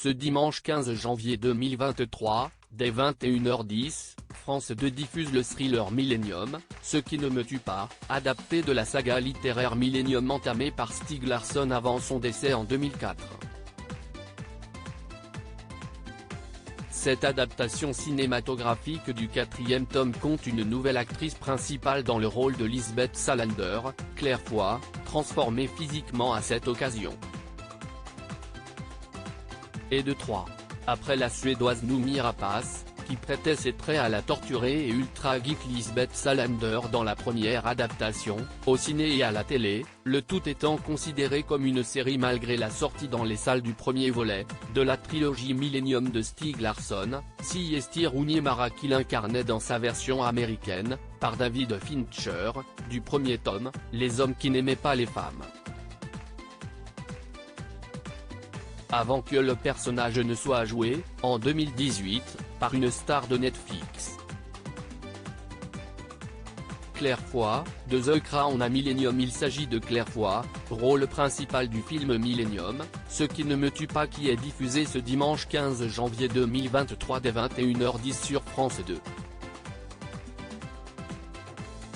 Ce dimanche 15 janvier 2023, dès 21h10, France 2 diffuse le thriller Millennium, Ce qui ne me tue pas, adapté de la saga littéraire Millennium entamée par Stieg Larsson avant son décès en 2004. Cette adaptation cinématographique du 4e tome compte une nouvelle actrice principale dans le rôle de Lisbeth Salander, Claire Foy, transformée physiquement à cette occasion. Et de 3. Après la Suédoise Noomi Rapace, qui prêtait ses traits à la torturée et ultra-geek Lisbeth Salander dans la première adaptation, au ciné et à la télé, le tout étant considéré comme une série malgré la sortie dans les salles du premier volet, de la trilogie Millennium de Stieg Larsson, Siesti Rooney-Mara qui l'incarnait dans sa version américaine, par David Fincher, du premier tome, Les hommes qui n'aimaient pas les femmes. Avant que le personnage ne soit joué, en 2018, par une star de Netflix. Claire Foy, de The Crown à Millennium. Il s'agit de Claire Foy, rôle principal du film Millennium, Ce qui ne me tue pas qui est diffusé ce dimanche 15 janvier 2023 dès 21h10 sur France 2.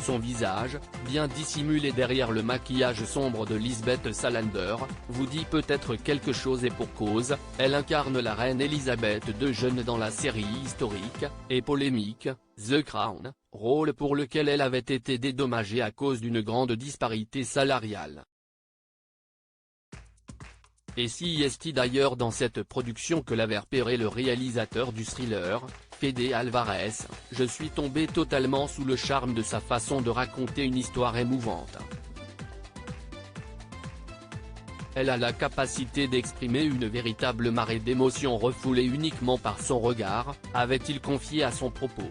Son visage, bien dissimulé derrière le maquillage sombre de Lisbeth Salander, vous dit peut-être quelque chose et pour cause, elle incarne la reine Elisabeth II jeune dans la série historique, et polémique, The Crown, rôle pour lequel elle avait été dédommagée à cause d'une grande disparité salariale. Et si est-il d'ailleurs dans cette production que l'avait repéré le réalisateur du thriller, Fede Alvarez, je suis tombé totalement sous le charme de sa façon de raconter une histoire émouvante. Elle a la capacité d'exprimer une véritable marée d'émotions refoulées uniquement par son regard, avait-il confié à son propos.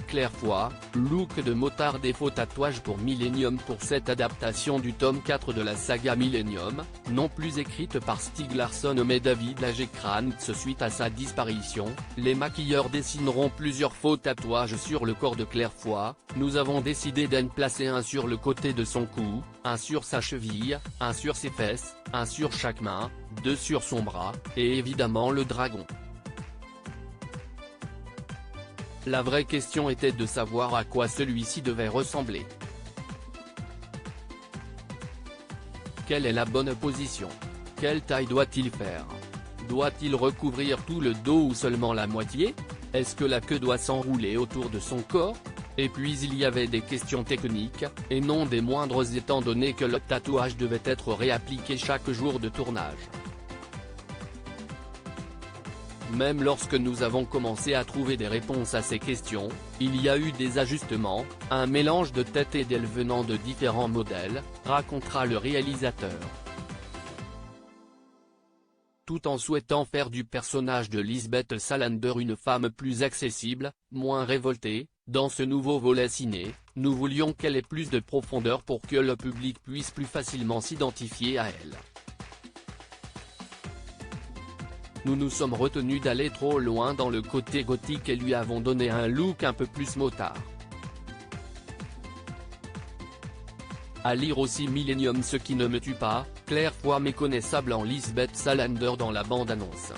Claire Foy, look de motard et faux tatouage pour Millennium. Pour cette adaptation du tome 4 de la saga Millennium, non plus écrite par Stieg Larsson mais David Lagercrantz suite à sa disparition, les maquilleurs dessineront plusieurs faux tatouages sur le corps de Claire Foy. Nous avons décidé d'en placer un sur le côté de son cou, un sur sa cheville, un sur ses fesses, un sur chaque main, 2 sur son bras, et évidemment le dragon. La vraie question était de savoir à quoi celui-ci devait ressembler. Quelle est la bonne position? Quelle taille doit-il faire? Doit-il recouvrir tout le dos ou seulement la moitié? Est-ce que la queue doit s'enrouler autour de son corps? Et puis il y avait des questions techniques, et non des moindres étant donné que le tatouage devait être réappliqué chaque jour de tournage. Même lorsque nous avons commencé à trouver des réponses à ces questions, il y a eu des ajustements, un mélange de têtes et d'ailes venant de différents modèles, racontera le réalisateur. Tout en souhaitant faire du personnage de Lisbeth Salander une femme plus accessible, moins révoltée, dans ce nouveau volet ciné, nous voulions qu'elle ait plus de profondeur pour que le public puisse plus facilement s'identifier à elle. Nous nous sommes retenus d'aller trop loin dans le côté gothique et lui avons donné un look un peu plus motard. À lire aussi Millennium Ce qui ne me tue pas, Claire Foy méconnaissable en Lisbeth Salander dans la bande-annonce.